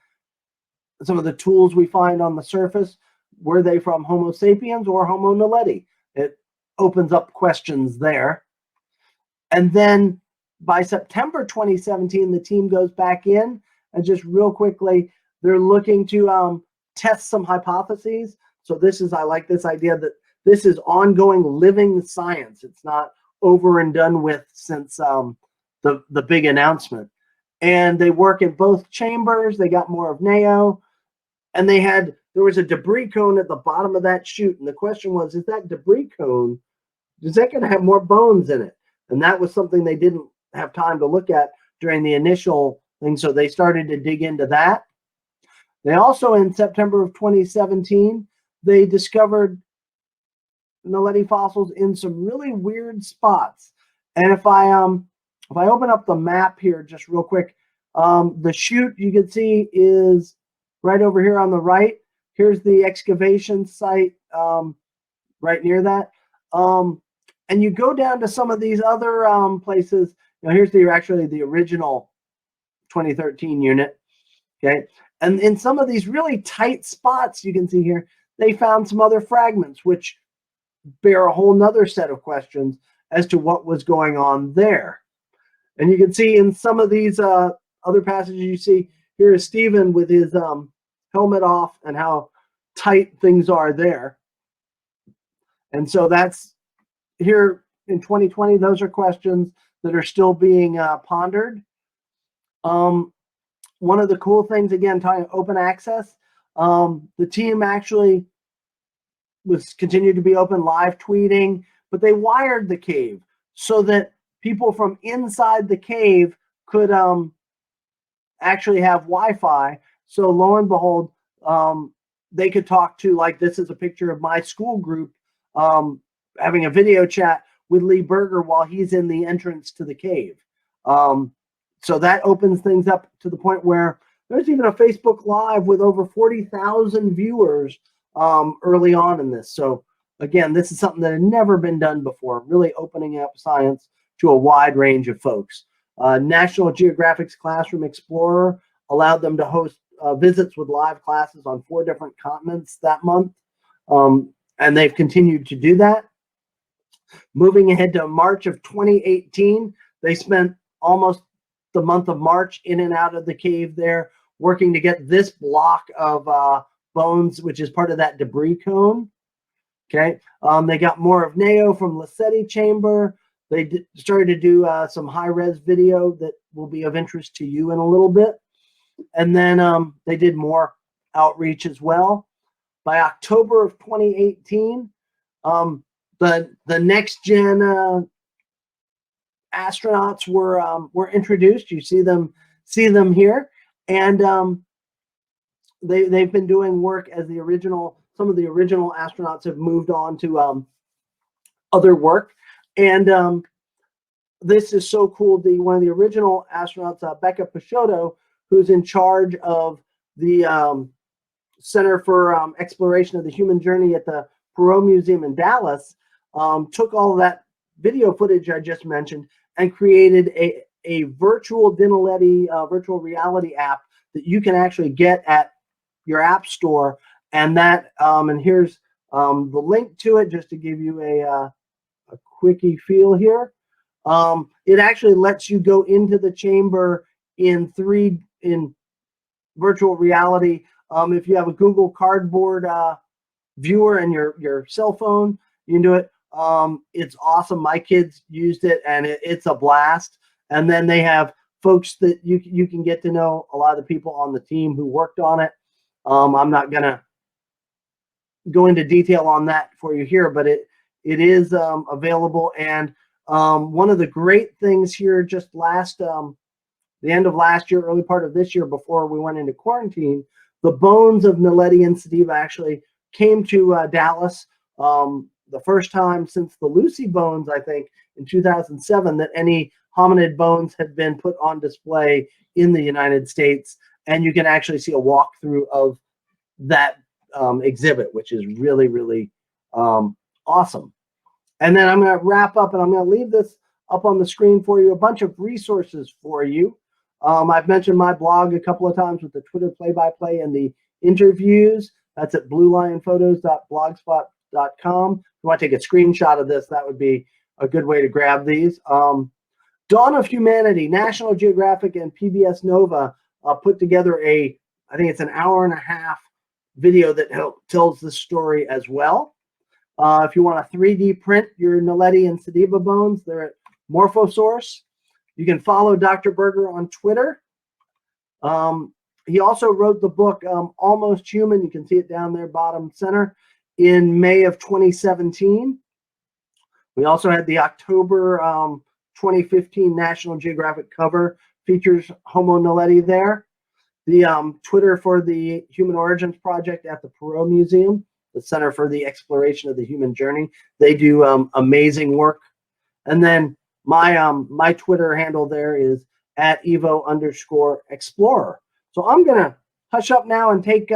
some of the tools we find on the surface. Were they from Homo sapiens or Homo naledi? It opens up questions there. And then by September 2017, the team goes back in, and just real quickly, they're looking to test some hypotheses. So I like this idea that this is ongoing living science. It's not over and done with since the big announcement. And they work in both chambers. They got more of Neo, and there was a debris cone at the bottom of that chute. And the question was, is that debris cone, is that going to have more bones in it? And that was something they didn't have time to look at during the initial thing. So they started to dig into that. They also, in September of 2017, they discovered naledi fossils in some really weird spots. And if I open up the map here just real quick, the chute you can see is right over here on the right. Here's the excavation site right near that. And you go down to some of these other places. Here's actually the original 2013 unit. Okay. And in some of these really tight spots you can see here, they found some other fragments, which bear a whole nother set of questions as to what was going on there. And you can see in some of these other passages, you see here is Stephen with his helmet off and how tight things are there. And so that's here in 2020. Those are questions that are still being pondered. One of the cool things, again, talking open access, the team actually continued to be open, live tweeting, but they wired the cave so that people from inside the cave could actually have Wi-Fi. So lo and behold, they could talk to, like, this is a picture of my school group having a video chat with Lee Berger while he's in the entrance to the cave. So that opens things up to the point where there's even a Facebook Live with over 40,000 viewers early on in this. So again, this is something that had never been done before, really opening up science to a wide range of folks. National Geographic's Classroom Explorer allowed them to host visits with live classes on 4 different continents that month. And they've continued to do that. Moving ahead to March of 2018, they spent almost the month of March in and out of the cave there, working to get this block of bones, which is part of that debris cone. Okay, they got more of Neo from Lassetti chamber. They started to do some high-res video that will be of interest to you in a little bit. And then they did more outreach as well. By October of 2018, the next gen astronauts were introduced. You see them here, and they've been doing work as the original. Some of the original astronauts have moved on to other work, and this is so cool. One of the original astronauts, Becca Peixoto, who's in charge of the Center for Exploration of the Human Journey at the Perot Museum in Dallas, took all of that video footage I just mentioned and created a virtual naledi virtual reality app that you can actually get at your app store, and that and here's the link to it just to give you a quickie feel here. It actually lets you go into the chamber in virtual reality. If you have a Google Cardboard viewer and your cell phone, you can do it. It's awesome. My kids used it, and it's a blast. And then they have folks that you can get to know a lot of the people on the team who worked on it. I'm not gonna go into detail on that for you here, but it is available. And one of the great things here, just the end of last year, early part of this year, before we went into quarantine, the bones of Naledi and Sediba actually came to Dallas. The first time since the Lucy bones, I think, in 2007, that any hominid bones had been put on display in the United States. And you can actually see a walkthrough of that exhibit, which is really, really awesome. And then I'm going to wrap up, and I'm going to leave this up on the screen for you, a bunch of resources for you. I've mentioned my blog a couple of times with the Twitter play-by-play and the interviews. That's at bluelionphotos.blogspot.com. If you want to take a screenshot of this, that would be a good way to grab these. Dawn of Humanity, National Geographic and PBS Nova put together I think it's an hour and a half video that tells the story as well. If you want to 3D print your Naledi and Sediba bones, they're at Morphosource. You can follow Dr. Berger on Twitter. He also wrote the book Almost Human. You can see it down there, bottom center, in May of 2017. We also had the October 2015 National Geographic cover, features Homo naledi there. The Twitter for the Human Origins Project at the Perot Museum, the Center for the Exploration of the Human Journey. They do amazing work. And then my Twitter handle there is at @evo_explorer. So I'm gonna hush up now and take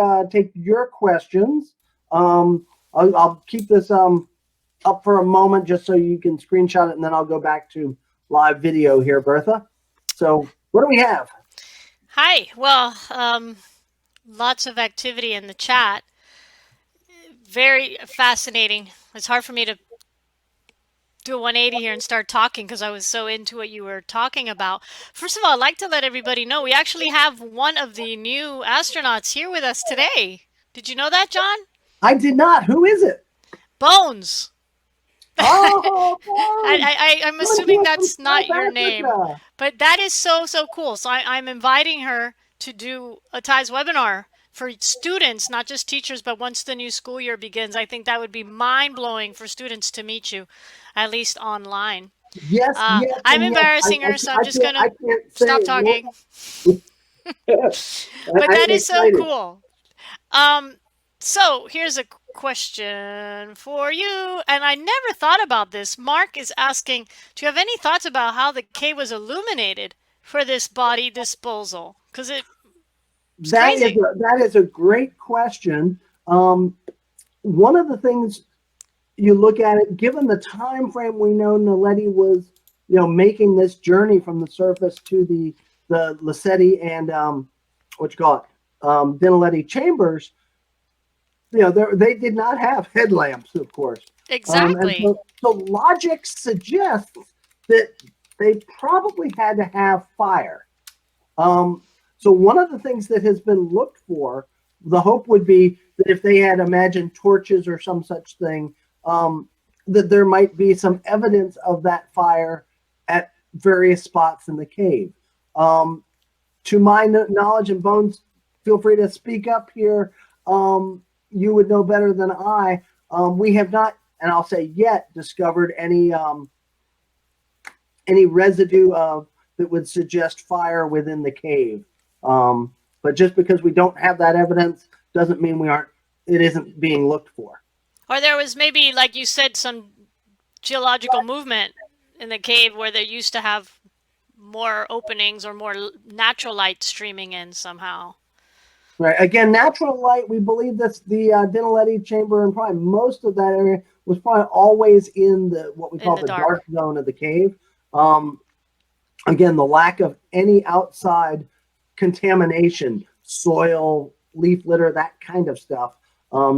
your questions. I'll keep this up for a moment just so you can screenshot it, and then I'll go back to live video here, Bertha. So what do we have? Hi. Well, lots of activity in the chat. Very fascinating. It's hard for me to do a 180 here and start talking because I was so into what you were talking about. First of all, I'd like to let everybody know we actually have one of the new astronauts here with us today. Did you know that, John? I did not. Who is it? Bones. Oh, I'm assuming that's not your name, but that is so cool. So I'm inviting her to do a TIES webinar for students, not just teachers, but once the new school year begins. I think that would be mind-blowing for students to meet you, at least online. Yes, yes. I'm embarrassing her, so I'm just going to stop talking. But that is so cool. So here's a question for you, and I never thought about this. Mark is asking, do you have any thoughts about how the cave was illuminated for this body disposal? Because that is a great question. One of the things you look at it, given the time frame we know Naledi was, making this journey from the surface to the Lesedi and Dinaledi chambers, they did not have headlamps, of course. Exactly. So logic suggests that they probably had to have fire. So one of the things that has been looked for, the hope would be that if they had imagined torches or some such thing, that there might be some evidence of that fire at various spots in the cave. To my knowledge, and Bones, feel free to speak up here. You would know better than I. We have not, and I'll say yet, discovered any residue that would suggest fire within the cave. But just because we don't have that evidence doesn't mean it isn't being looked for. Or there was maybe, like you said, some geological movement in the cave where they used to have more openings or more natural light streaming in somehow. Right. Again, natural light, we believe that's the Dinaledi chamber, and probably most of that area was probably always in what we call the dark zone of the cave. Again, the lack of any outside contamination, soil, leaf litter, that kind of stuff,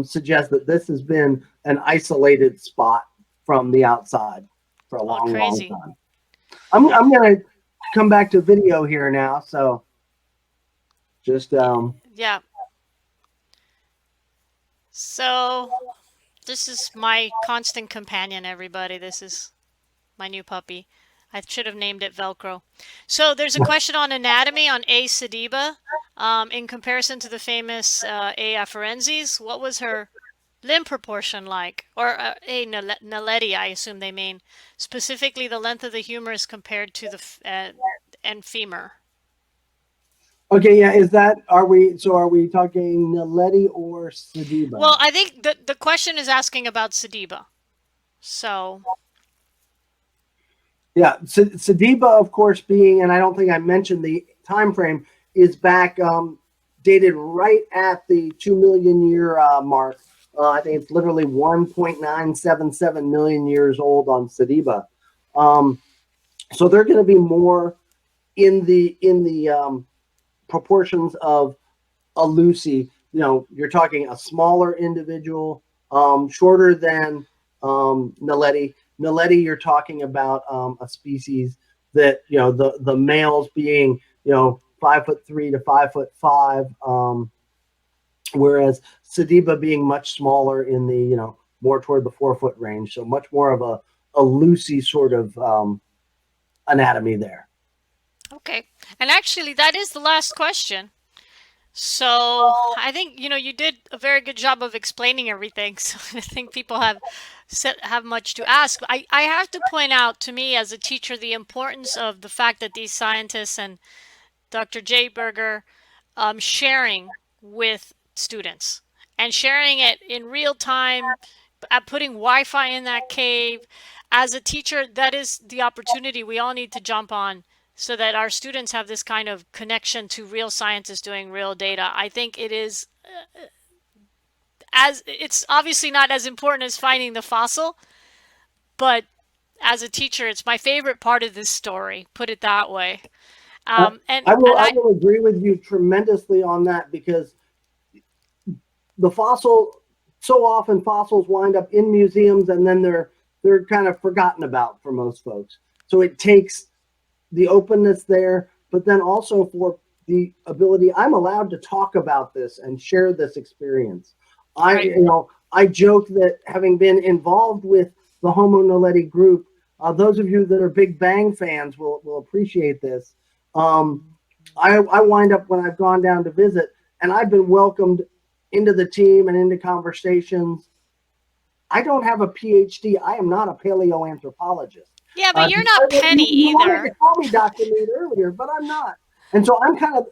suggests that this has been an isolated spot from the outside for a Oh, long, long crazy. time. I'm going to come back to video here now. So just, Yeah. So this is my constant companion, everybody. This is my new puppy. I should have named it Velcro. So there's a question on anatomy on A. sediba. In comparison to the famous A. afarensis, what was her limb proportion like? Or A. naledi, I assume they mean. Specifically, the length of the humerus compared to the and femur. okay. Yeah. Are we talking naledi or sediba? Well, I think the question is asking about sediba. So, Yeah, Sadiba, of course, being, and I don't think I mentioned the time frame, is back, dated right at the 2 million year mark. I think it's literally 1.977 million years old on Sadiba. Um, so they're going to be more in the proportions of a Lucy. You're talking a smaller individual, shorter than Naledi. Naledi, you're talking about a species that the males being 5'3" to 5'5", whereas Sediba being much smaller in the more toward the 4 foot range. So much more of a Lucy sort of anatomy there. okay. And actually, that is the last question. So I think you did a very good job of explaining everything. So I think people have much to ask. I have to point out to me as a teacher the importance of the fact that these scientists and Dr. J. Berger sharing with students and sharing it in real time, putting Wi-Fi in that cave. As a teacher, that is the opportunity we all need to jump on so that our students have this kind of connection to real scientists doing real data. I think it is as it's obviously not as important as finding the fossil, but as a teacher, it's my favorite part of this story. Put it that way. I, And I will and I I will agree with you tremendously on that, because the fossil so often fossils wind up in museums, and then they're kind of forgotten about for most folks. So it takes the openness there, but then also for the ability, I'm allowed to talk about this and share this experience. I right. you know I joke that, having been involved with the Homo naledi group, those of you that are Big Bang fans will appreciate this. um, I wind up, when I've gone down to visit and I've been welcomed into the team and into conversations, I don't have a PhD. I am not a paleoanthropologist. Yeah, but you're not You, Penny you wanted to either. call me Dr. Mead earlier, but I'm not. And so I'm kind of,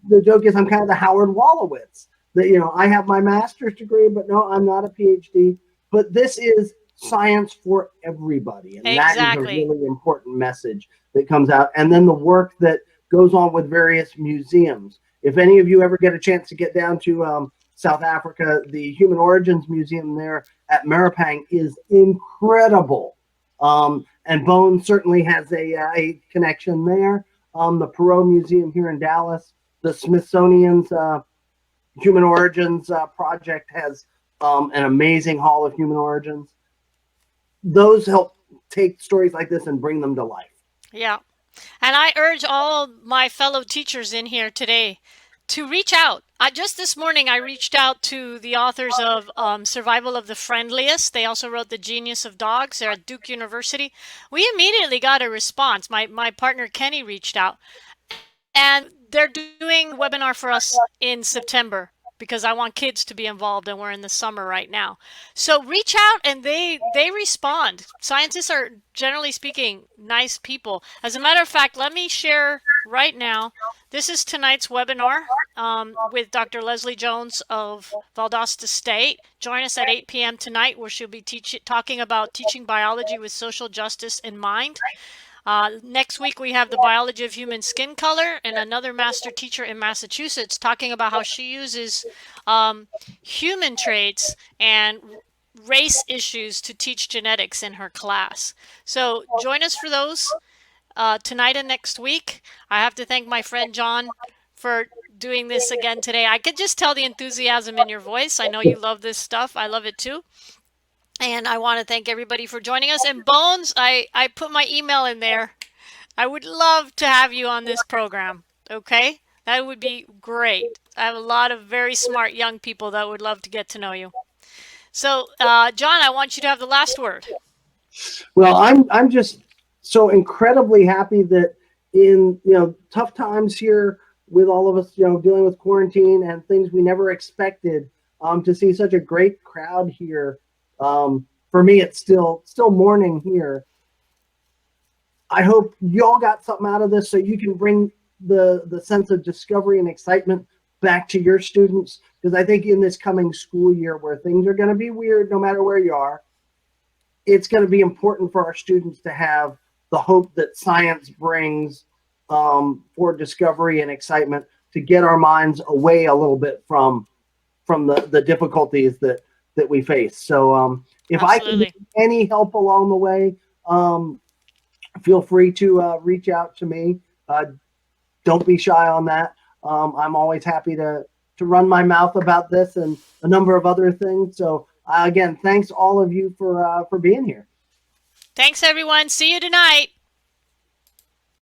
the joke is, I'm kind of the Howard Wolowitz. That, I have my master's degree, but no, I'm not a PhD. But this is science for everybody. And that is a Exactly. really important message that comes out. And then the work that goes on with various museums. If any of you ever get a chance to get down to South Africa, the Human Origins Museum there at Maripang is incredible. And Bone certainly has a connection there. The Perot Museum here in Dallas, the Smithsonian's Human Origins project has an amazing Hall of Human Origins. Those help take stories like this and bring them to life. Yeah. And I urge all my fellow teachers in here today to reach out. Just this morning, I reached out to the authors of Survival of the Friendliest. They also wrote The Genius of Dogs. They're at Duke University. We immediately got a response. My partner Kenny reached out, and they're doing a webinar for us in September because I want kids to be involved, and we're in the summer right now. So reach out, and they respond. Scientists are, generally speaking, nice people. As a matter of fact, let me share right now. This is tonight's webinar with Dr. Leslie Jones of Valdosta State. Join us at 8 p.m. tonight, where she'll be talking about teaching biology with social justice in mind. Next week, we have the biology of human skin color and another master teacher in Massachusetts talking about how she uses um, human traits and race issues to teach genetics in her class. So join us for those. tonight and next week. I have to thank my friend John for doing this again today. I could just tell the enthusiasm in your voice. I know you love this stuff. I love it too. And I want to thank everybody for joining us. And Bones, I put my email in there. I would love to have you on this program. Okay? That would be great. I have a lot of very smart young people that would love to get to know you. So, John, I want you to have the last word. Well, I'm just so incredibly happy that in tough times here with all of us dealing with quarantine and things we never expected, to see such a great crowd here. For me, it's still morning here. I hope y'all got something out of this so you can bring the sense of discovery and excitement back to your students, because I think in this coming school year where things are going to be weird no matter where you are, it's going to be important for our students to have the hope that science brings, for discovery and excitement, to get our minds away a little bit from the difficulties that we face. So if I can be Absolutely. any help along the way, feel free to reach out to me. Don't be shy on that. I'm always happy to run my mouth about this and a number of other things. So again, thanks all of you for being here. Thanks, everyone. See you tonight.